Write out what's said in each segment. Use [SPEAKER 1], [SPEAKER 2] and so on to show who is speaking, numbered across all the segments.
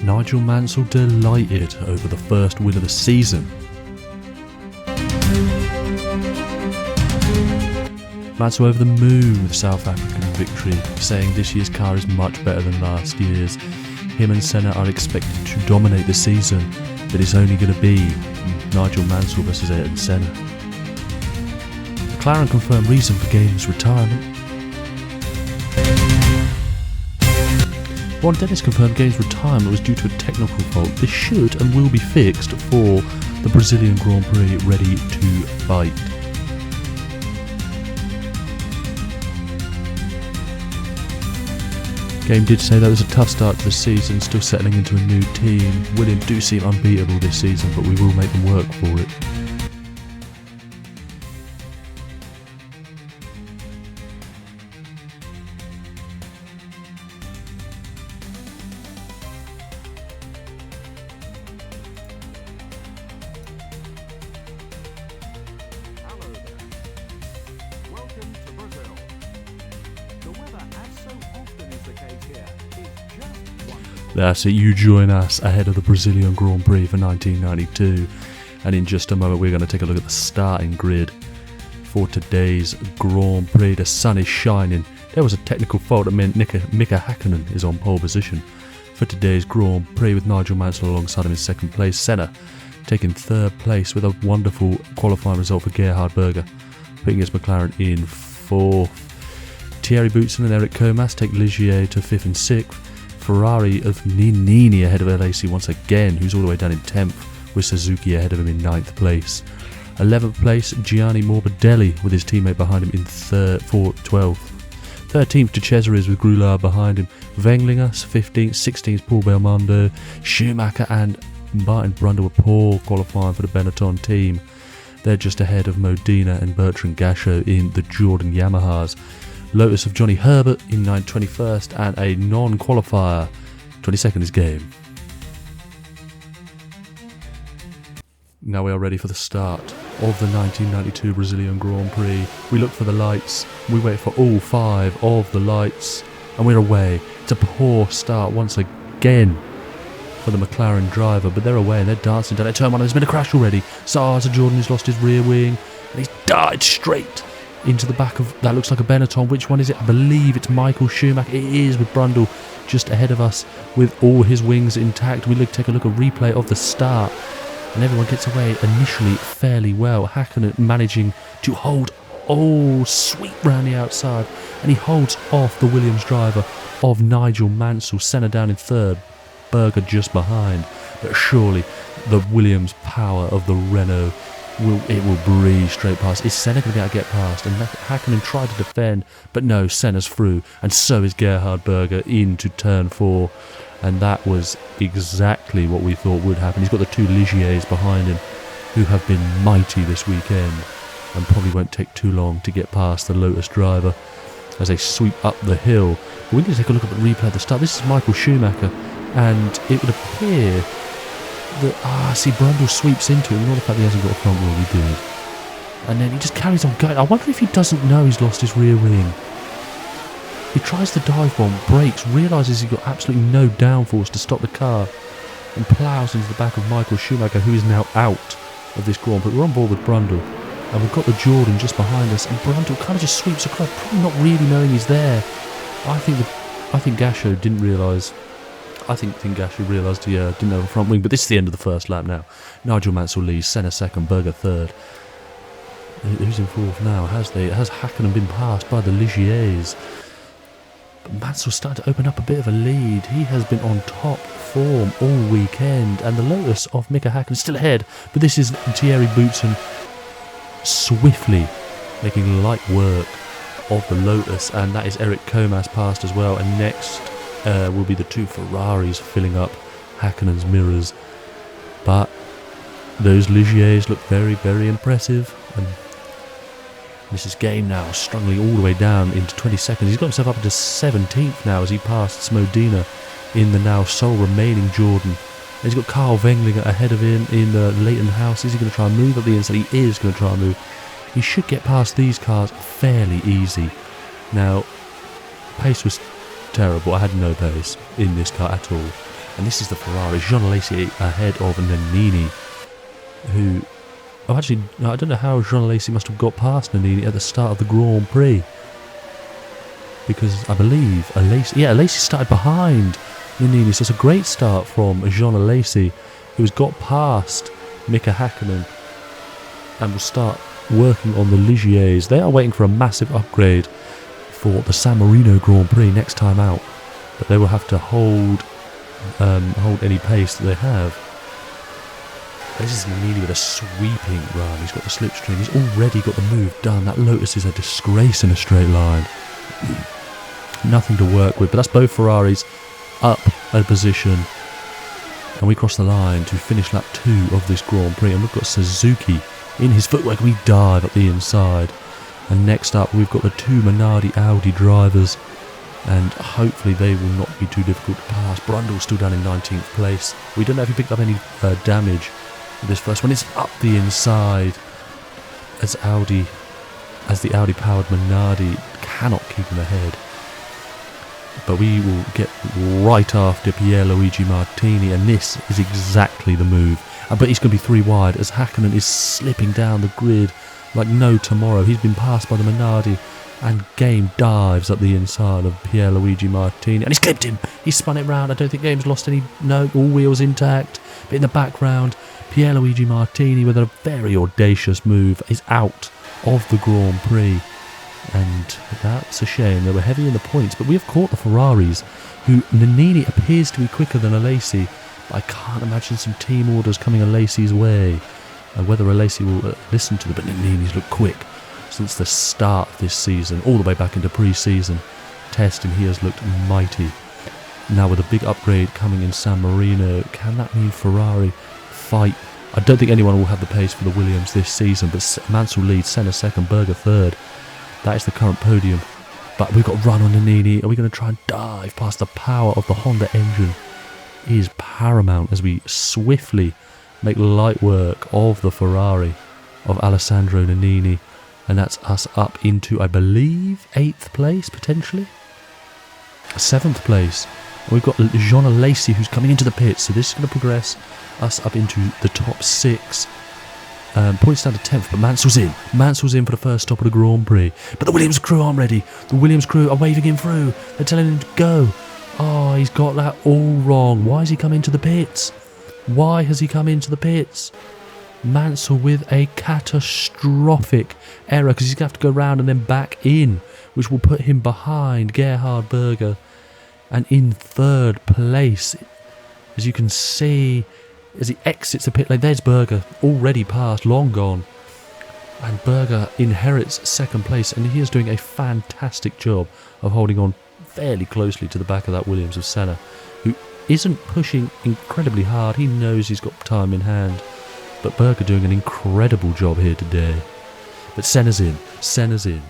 [SPEAKER 1] Nigel Mansell delighted over the first win of the season. Mansell over the moon with South African victory, saying this year's car is much better than last year's. Him and Senna are expected to dominate the season, but it's only going to be Nigel Mansell versus Ayrton Senna. McLaren confirmed reason for Gaines' retirement. Ron Dennis confirmed Gaines' retirement was due to a technical fault. This should and will be fixed for the Brazilian Grand Prix, ready to fight. Game did say that was a tough start to the season, still settling into a new team. Williams do seem unbeatable this season, but we will make them work for it. That's it, you join us ahead of the Brazilian Grand Prix for 1992, and in just a moment we're going to take a look at the starting grid for today's Grand Prix. The sun is shining. There was a technical fault that meant Mika Häkkinen is on pole position for today's Grand Prix, with Nigel Mansell alongside him in second place. Senna taking third place with a wonderful qualifying result for Gerhard Berger, putting his McLaren in fourth. Thierry Boutsen and Eric Comas take Ligier to fifth and sixth. Ferrari of Nini ahead of LAC once again, who's all the way down in 10th, with Suzuki ahead of him in 9th place. 11th place, Gianni Morbidelli with his teammate behind him in 12th. 13th, De Cesaris with Grulard behind him. Wenglinga 15th, 16th, Paul Belmondo. Schumacher and Martin Brundle were poor qualifying for the Benetton team. They're just ahead of Modena and Bertrand Gachot in the Jordan Yamahas. Lotus of Johnny Herbert in 21st, and a non-qualifier 22nd is game. Now we are ready for the start of the 1992 Brazilian Grand Prix. We look for the lights, we wait for all 5 of the lights, and we're away. It's a poor start once again for the McLaren driver, but they're away and they're dancing down that turn one. There's been a crash already. Sarza Jordan has lost his rear wing, and he's died straight into the back of, that looks like a Benetton. Which one is it? I believe it's Michael Schumacher. It is, with Brundle just ahead of us with all his wings intact. We take a look at a replay of the start, and everyone gets away initially fairly well. Häkkinen managing to hold, sweep round the outside, and he holds off the Williams driver of Nigel Mansell. Senna down in third, Berger just behind, but surely the Williams power of the Renault will breeze straight past. Is Senna going to be able to get past? And Häkkinen tried to defend, but no, Senna's through, and so is Gerhard Berger into turn 4, and that was exactly what we thought would happen. He's got the 2 Ligiers behind him, who have been mighty this weekend, and probably won't take too long to get past the Lotus driver as they sweep up the hill. But we need to take a look at the replay at the start. This is Michael Schumacher, and it would appear that, Brundle sweeps into him. Not the fact he hasn't got a front wheel, he did. And then he just carries on going. I wonder if he doesn't know he's lost his rear wing. He tries the dive bomb, brakes, realises he's got absolutely no downforce to stop the car, and ploughs into the back of Michael Schumacher, who is now out of this Grand Prix. We're on board with Brundle, and we've got the Jordan just behind us, and Brundle kind of just sweeps across, probably not really knowing he's there. I think Gachot didn't realise. I think Gachot realised he didn't have a front wing, but this is the end of the first lap now. Nigel Mansell leads, Senna second, Berger third. Who's in fourth now? Has Häkkinen been passed by the Ligiers? But Mansell's starting to open up a bit of a lead. He has been on top form all weekend, and the Lotus of Mika Häkkinen is still ahead, but this is Thierry Boutsen swiftly making light work of the Lotus, and that is Eric Comas passed as well, and next will be the 2 Ferraris filling up Häkkinen's mirrors. But those Ligiers look very, very impressive, and this is game now, struggling all the way down into 22nd. He's got himself up into 17th now as he passed Smodena in the now sole remaining Jordan. And he's got Carl Wenglinga ahead of him in the Leighton House. Is he going to try and move up the inside? He is going to try and move. He should get past these cars fairly easy. Now, pace was terrible. I had no pace in this car at all. And this is the Ferrari. Jean Lacy ahead of Nannini, who... Oh, actually, no, I don't know how Jean Lacy must have got past Nannini at the start of the Grand Prix. Because I believe Lacy started behind Nannini. So it's a great start from Jean Lacy, who's got past Mika Hakkinen and will start working on the Ligiers. They are waiting for a massive upgrade for the San Marino Grand Prix next time out, but they will have to hold any pace that they have. This is Nannini with a sweeping run. He's got the slipstream. He's already got the move done. That Lotus is a disgrace in a straight line. Nothing to work with, but that's both Ferraris up a position. And we cross the line to finish lap 2 of this Grand Prix. And we've got Suzuki in his footwork. We dive up the inside. And next up, we've got the 2 Minardi Audi drivers. And hopefully they will not be too difficult to pass. Brundle's still down in 19th place. We don't know if he picked up any damage with this first one. It's up the inside as the Audi-powered Minardi cannot keep him ahead. But we will get right after Pierluigi Martini, and this is exactly the move. But he's going to be 3 wide as Hakkinen is slipping down the grid like no tomorrow. He's been passed by the Minardi, and Game dives up the inside of Pierluigi Martini, and he's clipped him. He spun it round. I don't think Game's lost any. No, all wheels intact. But in the background, Pierluigi Martini with a very audacious move is out of the Grand Prix. And that's a shame. They were heavy in the points, but we have caught the Ferraris, who Nannini appears to be quicker than Alesi. I can't imagine some team orders coming Alesi's way. And whether Alesi will listen to them, but Nannini's looked quick since the start of this season, all the way back into pre-season testing. He has looked mighty. Now with a big upgrade coming in San Marino, can that mean Ferrari fight? I don't think anyone will have the pace for the Williams this season, but Mansell leads, Senna second, Berger third. That is the current podium. But we've got run on Nannini. Are we going to try and dive past the power of the Honda engine? It is paramount as we swiftly make light work of the Ferrari of Alessandro Nannini. And that's us up into, I believe, 8th place, potentially? 7th place. And we've got Jean Alesi who's coming into the pits. So this is going to progress us up into the top 6. Points down to 10th, but Mansell's in. Mansell's in for the first stop of the Grand Prix. But the Williams crew aren't ready. The Williams crew are waving him through. They're telling him to go. Oh, he's got that all wrong. Why has he come into the pits? Why has he come into the pits? Mansell with a catastrophic error because he's going to have to go round and then back in, which will put him behind Gerhard Berger and in 3rd place. As you can see, as he exits the pit lane, there's Berger, already passed, long gone. And Berger inherits 2nd place, and he is doing a fantastic job of holding on fairly closely to the back of that Williams of Senna, who isn't pushing incredibly hard. He knows he's got time in hand. But Berger doing an incredible job here today. But Senna's in. Senna's in.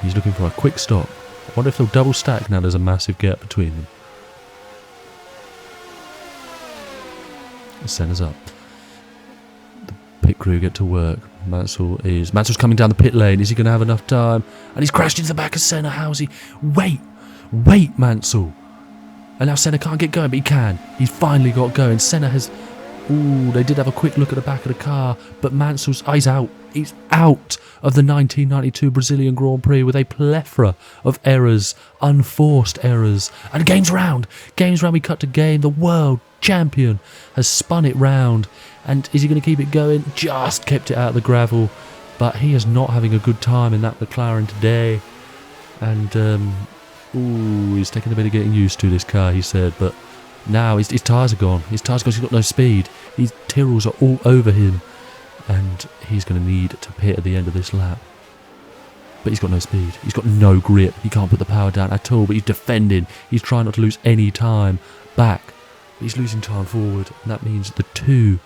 [SPEAKER 1] He's looking for a quick stop. I wonder if they'll double stack now there's a massive gap between them. Senna's up. The pit crew get to work. Mansell's coming down the pit lane. Is he going to have enough time? And he's crashed into the back of Senna. How's he? Wait, Mansell. And now Senna can't get going, but he can. He's finally got going. Senna has... Ooh, they did have a quick look at the back of the car, but Mansell's... he's out. He's out of the 1992 Brazilian Grand Prix with a plethora of errors, unforced errors. And game's round. We cut to Game. The world champion has spun it round. And is he going to keep it going? Just kept it out of the gravel. But he is not having a good time in that McLaren today. And, he's taking a bit of getting used to this car, he said. But now his tyres are gone. He's got no speed. These Tyrrells are all over him. And he's going to need to pit at the end of this lap. But he's got no speed. He's got no grip. He can't put the power down at all. But he's defending. He's trying not to lose any time back. But he's losing time forward. And that means the 2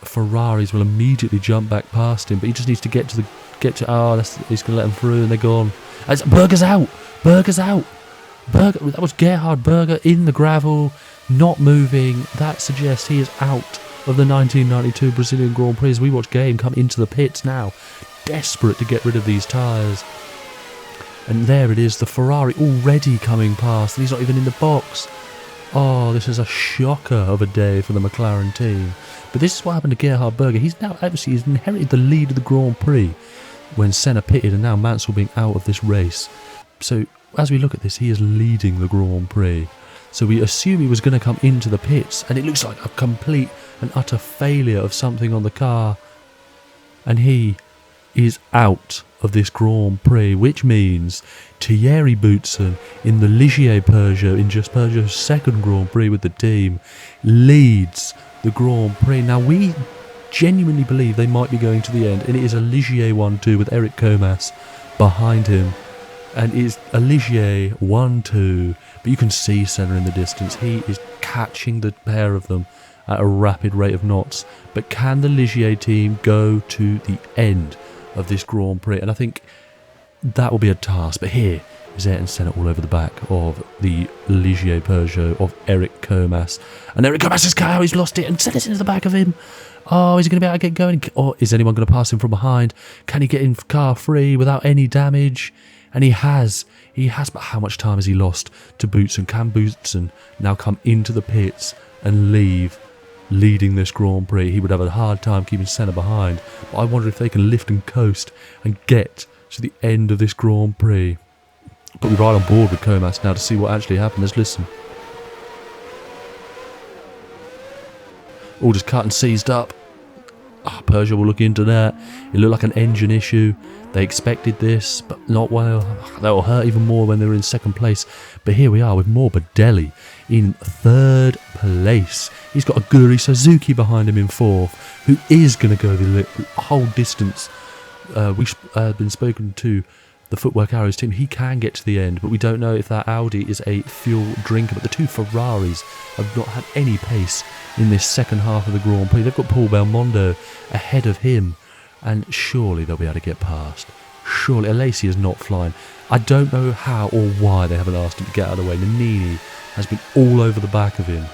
[SPEAKER 1] Ferraris will immediately jump back past him. But he just needs to get to he's going to let them through and they're gone. As Berger's out. That was Gerhard Berger in the gravel, not moving. That suggests he is out of the 1992 Brazilian Grand Prix. As we watch Game come into the pits now, desperate to get rid of these tyres. And there it is, the Ferrari already coming past, and he's not even in the box. Oh, this is a shocker of a day for the McLaren team. But this is what happened to Gerhard Berger. He's inherited the lead of the Grand Prix when Senna pitted and now Mansell being out of this race. So as we look at this, he is leading the Grand Prix. So we assume he was going to come into the pits, and it looks like a complete and utter failure of something on the car. And he is out of this Grand Prix, which means Thierry Boutsen in the Ligier Peugeot, in just Peugeot's second Grand Prix with the team, leads the Grand Prix. Now we genuinely believe they might be going to the end, and it is a Ligier 1-2 with Eric Comas behind him, and it is a Ligier 1-2, but you can see Senna in the distance. He is catching the pair of them at a rapid rate of knots. But can the Ligier team go to the end of this Grand Prix? And I think that will be a task. But here is Ayrton Senna all over the back of the Ligier Peugeot of Eric Comas. And Eric Comas' car, he's lost it, and Senna's into the back of him. Oh, is he going to be able to get going? Or is anyone going to pass him from behind? Can he get in car free without any damage? And he has, but how much time has he lost to Boutsen? Can Boutsen now come into the pits and leading this Grand Prix? He would have a hard time keeping Senna behind, but I wonder if they can lift and coast and get to the end of this Grand Prix. But we're right on board with Comas now to see what actually happened. Let's listen. All just cut and seized up. Peugeot will look into that. It looked like an engine issue. They expected this, but not well. That will hurt even more when they were in second place. But here we are with Morbidelli in third place. He's got a Guri Suzuki behind him in fourth, who is going to go the whole distance. We've been spoken to the Footwork Arrows team. He can get to the end, but we don't know if that Audi is a fuel drinker. But the two Ferraris have not had any pace in this second half of the Grand Prix. They've got Paul Belmondo ahead of him, and surely they'll be able to get past. Surely. Alesi is not flying. I don't know how or why they haven't asked him to get out of the way. Nannini has been all over the back of him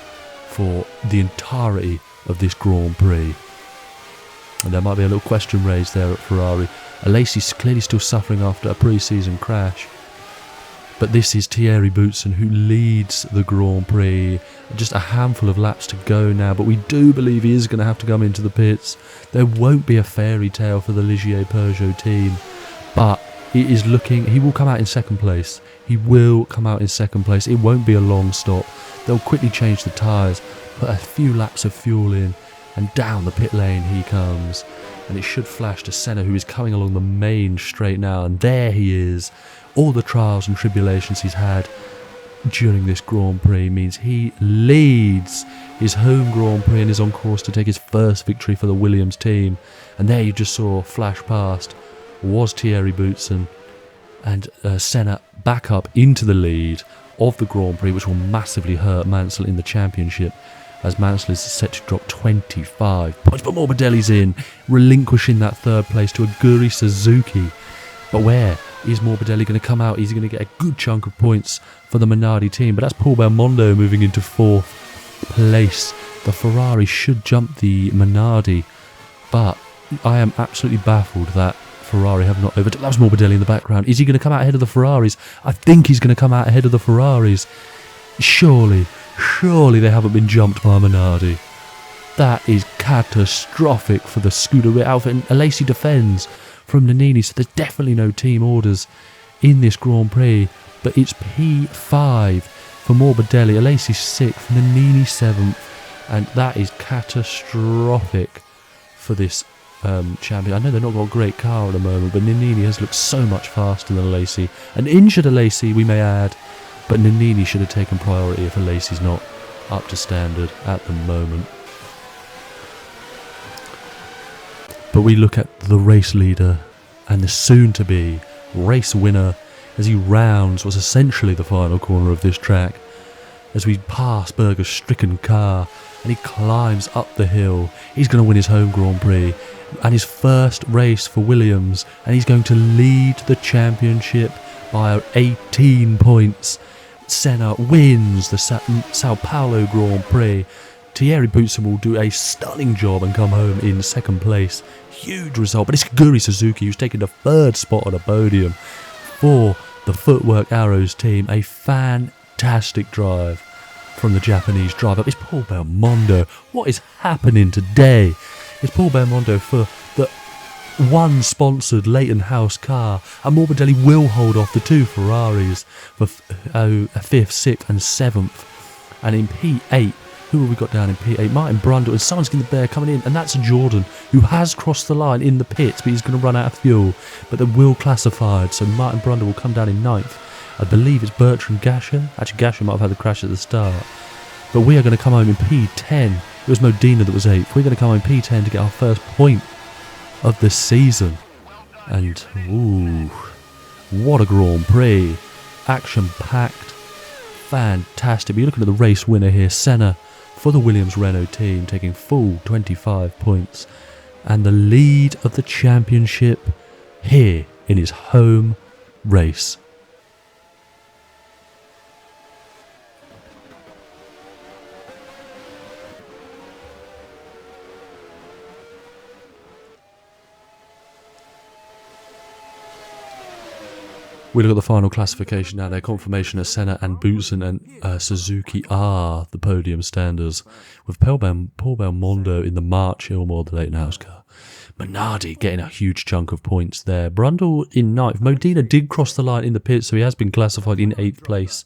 [SPEAKER 1] for the entirety of this Grand Prix. And there might be a little question raised there at Ferrari. Alesi's clearly still suffering after a pre-season crash. But this is Thierry Boutsen who leads the Grand Prix. Just a handful of laps to go now, but we do believe he is going to have to come into the pits. There won't be a fairy tale for the Ligier Peugeot team, but it is looking, he will come out in second place. He will come out in second place. It won't be a long stop. They'll quickly change the tyres, put a few laps of fuel in, and down the pit lane he comes. And it should flash to Senna, who is coming along the main straight now, and there he is. All the trials and tribulations he's had during this Grand Prix means he leads his home Grand Prix and is on course to take his first victory for the Williams team. And there you just saw flash past was Thierry Boutsen, and Senna back up into the lead of the Grand Prix, which will massively hurt Mansell in the championship, as Mansell is set to drop 25 points. But Morbidelli's in, relinquishing that third place to a Guri Suzuki. But where is Morbidelli going to come out? He's going to get a good chunk of points for the Minardi team. But that's Paul Belmondo moving into fourth place. The Ferrari should jump the Minardi, but I am absolutely baffled that Ferrari have not overtaken. That was Morbidelli in the background. Is he going to come out ahead of the Ferraris? I think he's going to come out ahead of the Ferraris. Surely they haven't been jumped by Minardi. That is catastrophic for the Scuderia outfit. And Alesi defends from Nannini, so there's definitely no team orders in this Grand Prix. But it's P5 for Morbidelli. Alesi 6th, Nannini 7th, and that is catastrophic for this champion. I know they've not got a great car at the moment, but Nannini has looked so much faster than Alesi. An injured Alesi, we may add, but Nannini should have taken priority if Alesi's not up to standard at the moment. But we look at the race leader and the soon-to-be race winner as he rounds what's essentially the final corner of this track. As we pass Berger's stricken car and he climbs up the hill, he's going to win his home Grand Prix and his first race for Williams, and he's going to lead the championship by 18 points. Senna wins the Sao Paulo Grand Prix. Thierry Boutsen will do a stunning job and come home in second place. Huge result, but it's Guri Suzuki who's taken the third spot on the podium for the Footwork Arrows team. A fantastic drive from the Japanese driver. It's Paul Belmondo. What is happening today? It's Paul Belmondo for the one sponsored Leighton House car, and Morbidelli will hold off the two Ferraris for 5th, 6th and 7th. And in P8, who have we got down in P8? Martin Brundle and Sunskin the Bear coming in, and that's Jordan, who has crossed the line in the pits, but he's going to run out of fuel. But they will classified, so Martin Brundle will come down in 9th. I believe it's Bertrand Gasher. Actually, Gasher might have had the crash at the start. But we are going to come home in P10. It was Modena that was 8th. We're going to come home in P10 to get our first point of the season. And, ooh, what a Grand Prix. Action-packed. Fantastic. But you're looking at the race winner here, Senna, for the Williams-Renault team, taking full 25 points. And the lead of the championship here in his home race. We look at the final classification now. Their confirmation of Senna and Boutsen and Suzuki are the podium standers, with Paul Belmondo in the March Ilmore, the Leighton House car. Minardi getting a huge chunk of points there. Brundle in 9th. Modena did cross the line in the pit, so he has been classified in 8th place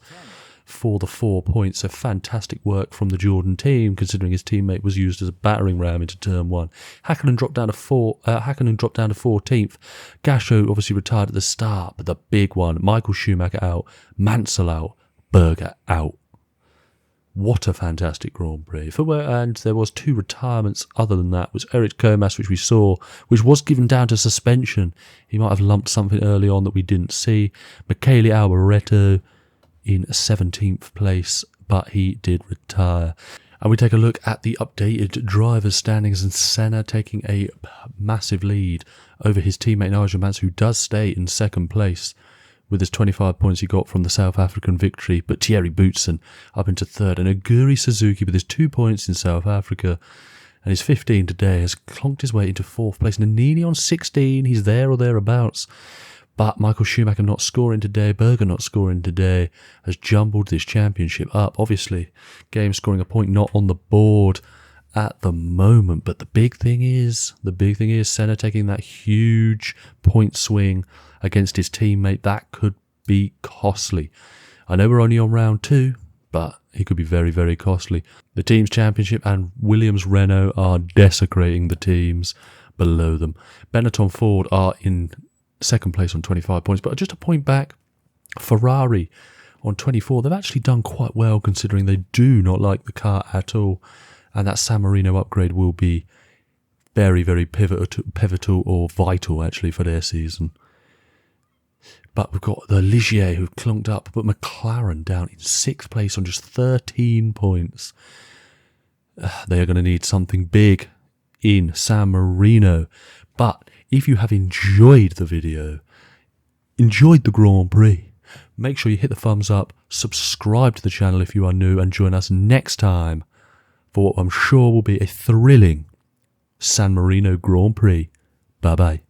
[SPEAKER 1] for the 4 points. So fantastic work from the Jordan team, considering his teammate was used as a battering ram into turn 1. Hakkinen dropped down to 14th. Gasho obviously retired at the start, but the big one, Michael Schumacher out, Mansell out, Berger out. What a fantastic Grand Prix. And there was 2 retirements other than that. It was Eric Comas, which we saw, which was given down to suspension. He might have lumped something early on that we didn't see. Michele Alboreto in 17th place, but he did retire. And we take a look at the updated drivers' standings, and Senna taking a massive lead over his teammate Nigel Mansell, who does stay in 2nd place with his 25 points he got from the South African victory, but Thierry Boutsen up into 3rd, and Aguri Suzuki with his 2 points in South Africa and his 15 today has clonked his way into 4th place. Nannini on 16, he's there or thereabouts. But Michael Schumacher not scoring today, Berger not scoring today, has jumbled this championship up. Obviously, game scoring a point not on the board at the moment. But the big thing is Senna taking that huge point swing against his teammate. That could be costly. I know we're only on round 2, but it could be very, very costly. The team's championship and Williams-Renault are desecrating the teams below them. Benetton Ford are in 2nd place on 25 points, but just a point back. Ferrari on 24. They've actually done quite well, considering they do not like the car at all, and that San Marino upgrade will be very, very pivotal or vital actually for their season. But we've got the Ligier who've clunked up, but McLaren down in 6th place on just 13 points. They are going to need something big in San Marino. But if you have enjoyed the video, enjoyed the Grand Prix, make sure you hit the thumbs up, subscribe to the channel if you are new, and join us next time for what I'm sure will be a thrilling San Marino Grand Prix. Bye-bye.